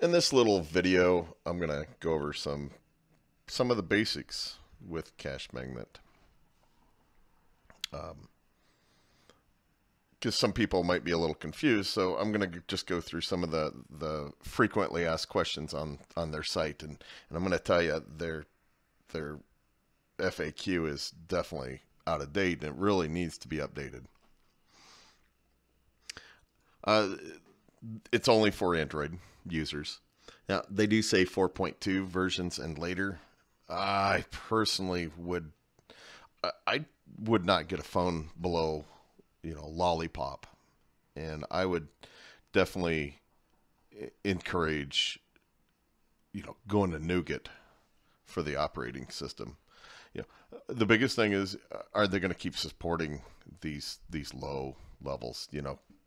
In this little video, I'm going to go over some of the basics with Cashmagnet. Because some people might be a little confused, so I'm going to just go through some of the frequently asked questions on their site, and I'm going to tell you their FAQ is definitely out of date, and it really needs to be updated. It's only for Android users. Now, they do say 4.2 versions and later. I personally would not get a phone below, Lollipop. And I would definitely encourage, going to Nougat for the operating system. The biggest thing is, are they going to keep supporting these low levels?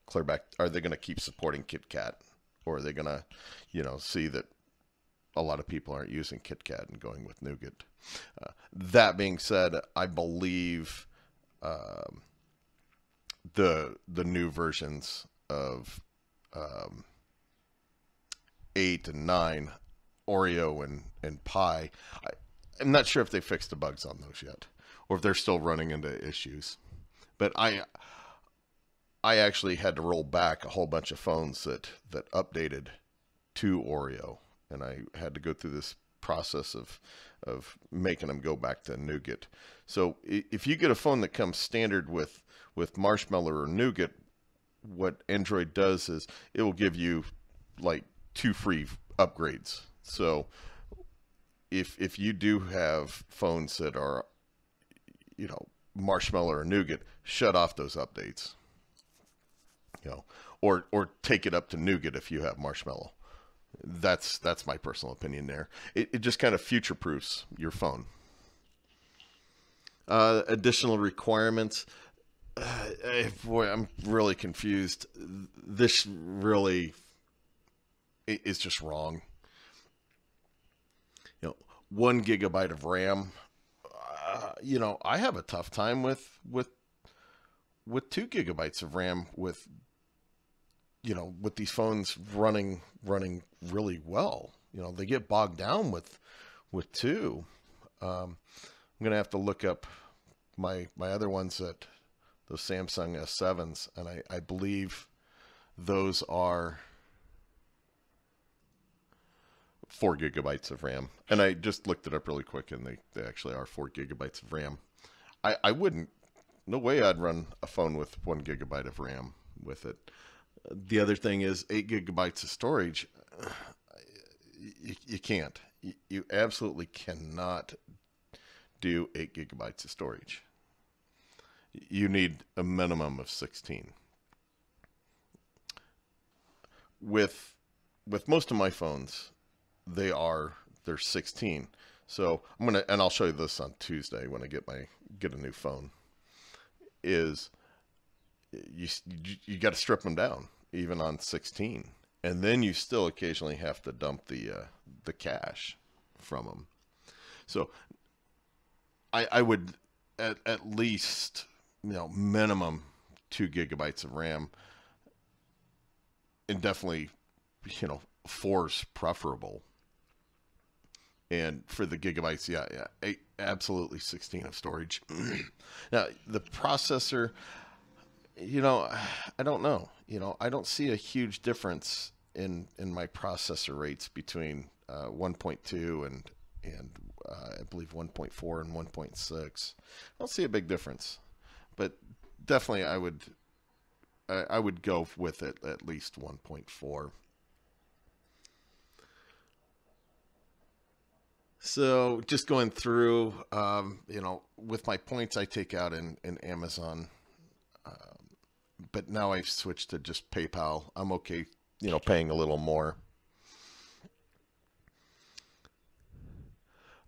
Clear back. Are they going to keep supporting KitKat, or are they going to, see that a lot of people aren't using KitKat and going with Nougat? That being said, I believe the new versions of 8 and 9, Oreo and Pi, I'm not sure if they fixed the bugs on those yet, or if they're still running into issues. But I actually had to roll back a whole bunch of phones that updated to Oreo, and I had to go through this process of making them go back to Nougat. So if you get a phone that comes standard with Marshmallow or Nougat, what Android does is it will give you like 2 free upgrades. So if you do have phones that are, Marshmallow or Nougat, shut off those updates. Or take it up to Nougat if you have Marshmallow. That's my personal opinion there. It just kind of future-proofs your phone. Additional requirements. Boy, I'm really confused. This really is just wrong. 1 gigabyte of RAM. I have a tough time with 2 gigabytes of RAM with these phones running really well. They get bogged down with 2. I'm gonna have to look up my other ones, that those Samsung S7s, and I believe those are 4 gigabytes of RAM. And I just looked it up really quick, and they actually are 4 gigabytes of RAM. I wouldn't, no way I'd run a phone with 1 gigabyte of RAM with it. The other thing is 8 gigabytes of storage. You can't. You absolutely cannot do 8 gigabytes of storage. You need a minimum of 16. With most of my phones, they're 16. So and I'll show you this on Tuesday when I get a new phone. Is you got to strip them down even on 16, and then you still occasionally have to dump the cache from them. So I would at least minimum 2 gigabytes of RAM, and definitely 4's preferable. And for the gigabytes, yeah, 8, absolutely 16 of storage. Now the processor, I don't know. I don't see a huge difference in my processor rates between 1.2 and I believe 1.4 and 1.6. I don't see a big difference, but definitely I would go with it at least 1.4. So just going through, with my points I take out in Amazon, but now I've switched to just PayPal. I'm okay, paying a little more.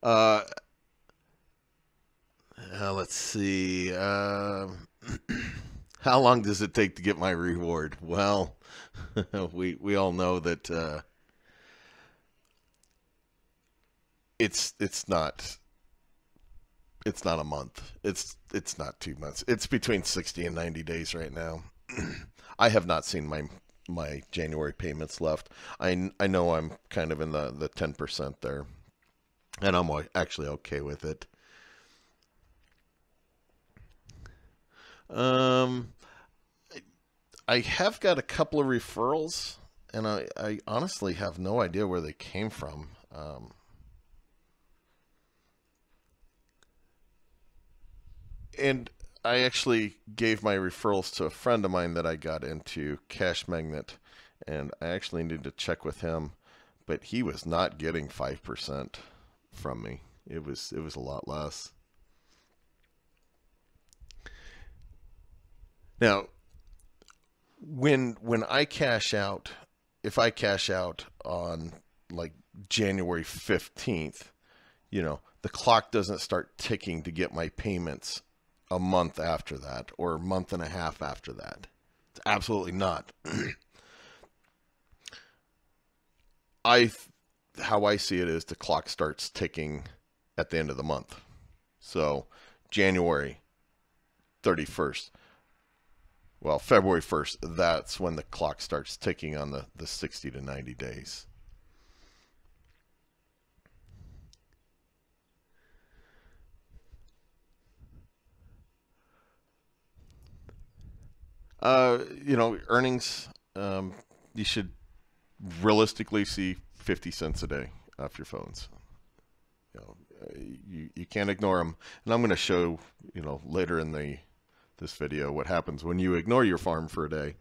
Let's see. How long does it take to get my reward? Well, we all know that it's not a month. It's not 2 months. It's between 60 and 90 days right now. I have not seen my January payments left. I know I'm kind of in the 10% there, and I'm actually okay with it. I have got a couple of referrals, and I honestly have no idea where they came from. And I actually gave my referrals to a friend of mine that I got into Cashmagnet, and I actually need to check with him, but he was not getting 5% from me. It was a lot less. Now, when I cash out, if I cash out on like January 15th, the clock doesn't start ticking to get my payments a month after that or a month and a half after that. It's absolutely not. How I see it is the clock starts ticking at the end of the month. So January 31st. Well, February 1st, that's when the clock starts ticking on the 60 to 90 days. Earnings, you should realistically see 50 cents a day off your phones. You can't ignore them. And I'm going to show, later in this video what happens when you ignore your farm for a day.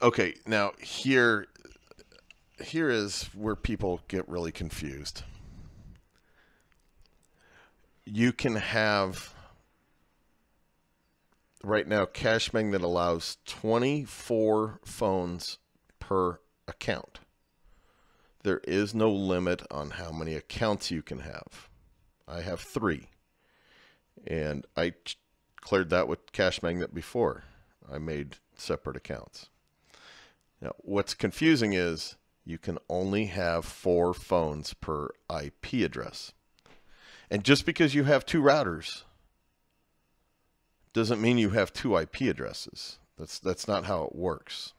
Okay, now here is where people get really confused. You can have, right now, Cashmagnet allows 24 phones per account. There is no limit on how many accounts you can have. I have 3, and I cleared that with Cashmagnet before. I made separate accounts. Now, what's confusing is you can only have 4 phones per IP address. And just because you have 2 routers doesn't mean you have 2 IP addresses. That's not how it works.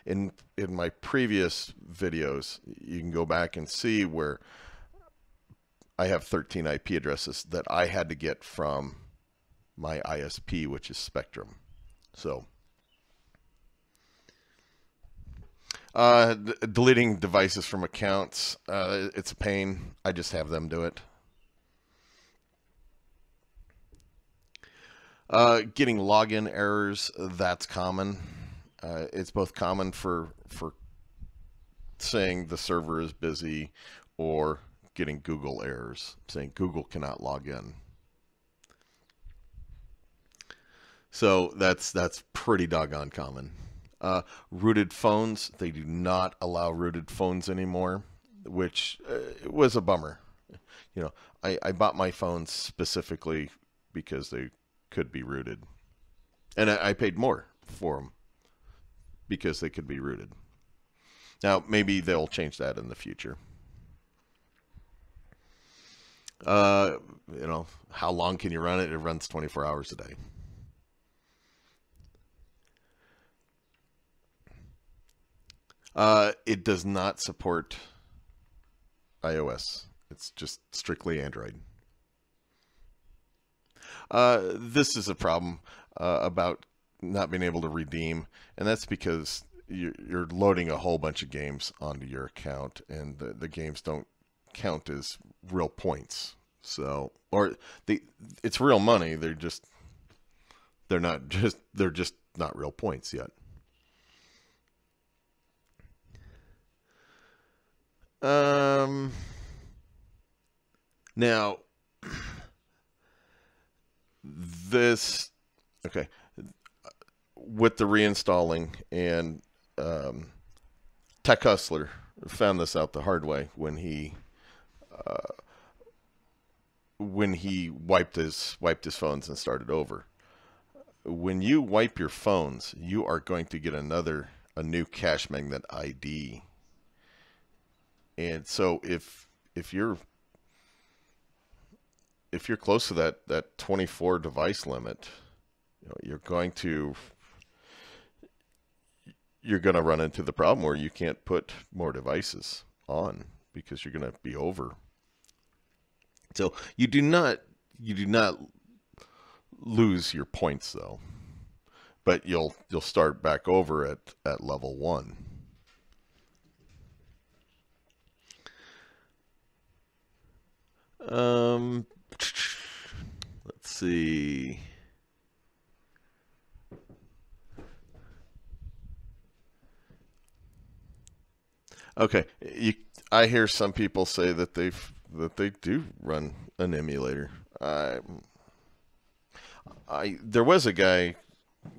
In my previous videos, you can go back and see where I have 13 IP addresses that I had to get from my ISP, which is Spectrum. So, deleting devices from accounts, it's a pain. I just have them do it. Getting login errors, that's common. It's both common for saying the server is busy, or getting Google errors saying Google cannot log in. So that's pretty doggone common. Rooted phones, they do not allow rooted phones anymore, which was a bummer. I bought my phones specifically because they could be rooted, and I paid more for them because they could be rooted. Now maybe they'll change that in the future. How long can you run it? It runs 24 hours a day. It does not support iOS. It's just strictly Android. This is a problem about not being able to redeem, and that's because you're loading a whole bunch of games onto your account, and the games don't count as real points. So, it's real money. They're just not real points yet. Now, okay, with the reinstalling, and Tech Hustler found this out the hard way when he wiped his phones and started over. When you wipe your phones, you are going to get a new Cashmagnet ID. And so if if you're close to that 24 device limit, you're going to run into the problem where you can't put more devices on because you're going to be over. So you do not lose your points though, but you'll start back over at level 1. Let's see. Okay, I hear some people say that they do run an emulator. There was a guy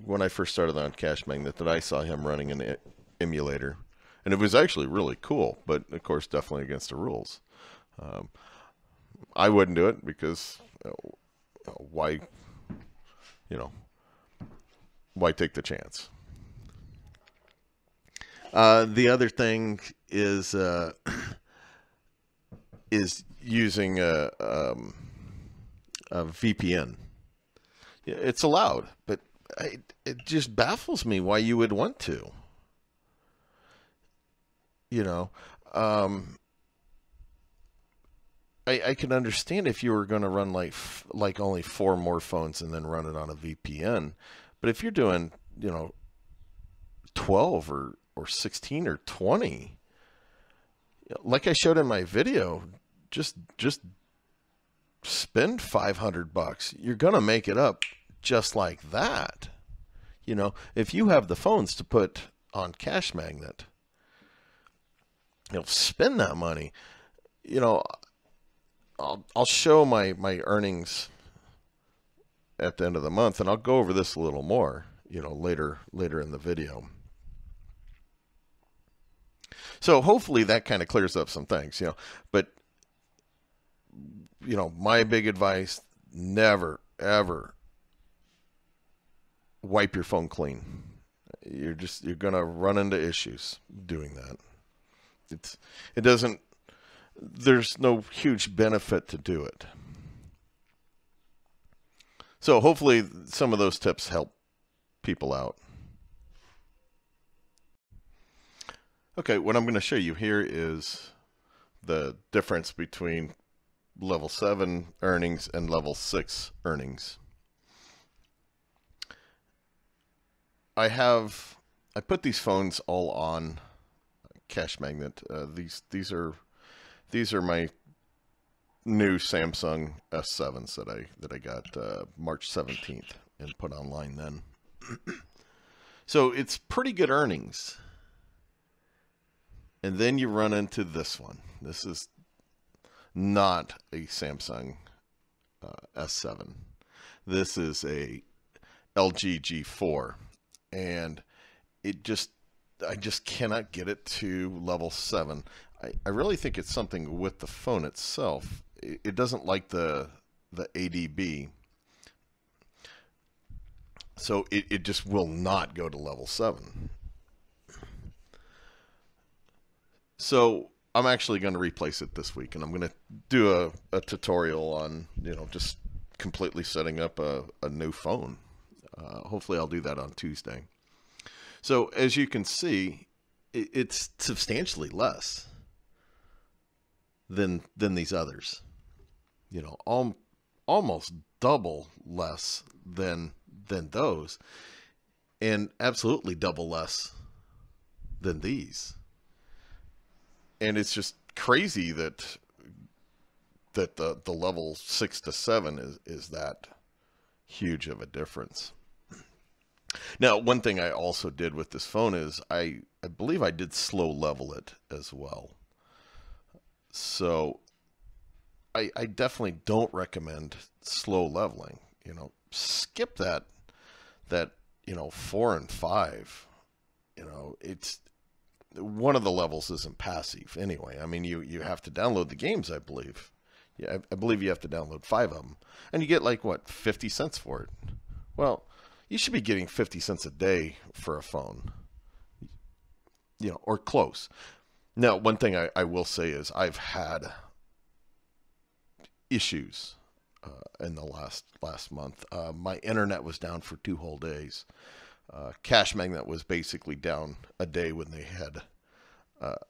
when I first started on Cashmagnet that I saw him running an emulator, and it was actually really cool, but of course definitely against the rules. I wouldn't do it because why take the chance? The other thing is using a VPN. It's allowed, but it just baffles me why you would want to. I can understand if you were going to run like only 4 more phones and then run it on a VPN, but if you're doing 12 or 16 or 20, like I showed in my video, just spend $500. You're gonna make it up just like that. If you have the phones to put on Cashmagnet, spend that money. I'll show my earnings at the end of the month, and I'll go over this a little more, later in the video. So hopefully that kind of clears up some things, but my big advice, never ever wipe your phone clean. You're going to run into issues doing that. There's no huge benefit to do it. So hopefully some of those tips help people out. Okay, what I'm going to show you here is the difference between level 7 earnings and level 6 earnings. I put these phones all on Cashmagnet. These are my new Samsung S7s that I got March 17th and put online then. So it's pretty good earnings. And then you run into this one. This is not a Samsung S7. This is a LG G4, and I just cannot get it to level 7. I really think it's something with the phone itself. It doesn't like the ADB, so it just will not go to level 7. So I'm actually going to replace it this week, and I'm going to do a tutorial on just completely setting up a new phone. Hopefully I'll do that on Tuesday. So as you can see, it's substantially less than these others. Almost double less than those, and absolutely double less than these. And it's just crazy that the level 6 to 7 is that huge of a difference. Now, one thing I also did with this phone is I believe I did slow level it as well. So I definitely don't recommend slow leveling. Skip that 4 and 5. It's one of the levels isn't passive anyway. I mean, you have to download the games, I believe. Yeah, I believe you have to download 5 of them, and you get like what, 50 cents for it. Well, you should be getting 50 cents a day for a phone, or close. Now, one thing I will say is I've had issues in the last month. My internet was down for 2 whole days. Cashmagnet was basically down a day when they had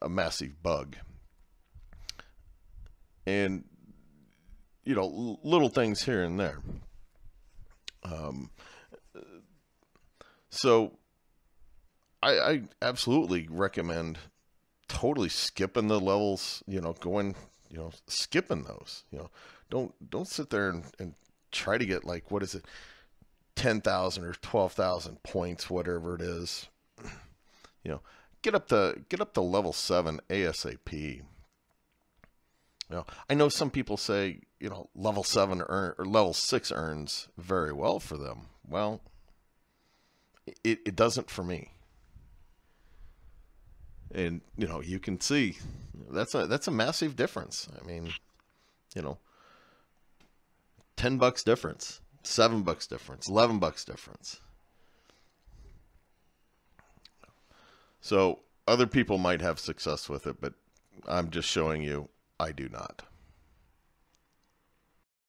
a massive bug. And, you know, little things here and there. So I absolutely recommend totally skipping the levels, you know, skipping those, you know, don't sit there and try to get like, what is it, 10,000 or 12,000 points, whatever it is. You know, get up to level 7 ASAP. You know, I know some people say, you know, level 7 or level 6 earns very well for them. Well, it doesn't for me. And, you know, you can see that's a massive difference. I mean, you know, $10 difference, $7 difference, $11 difference. So other people might have success with it, but I'm just showing you I do not.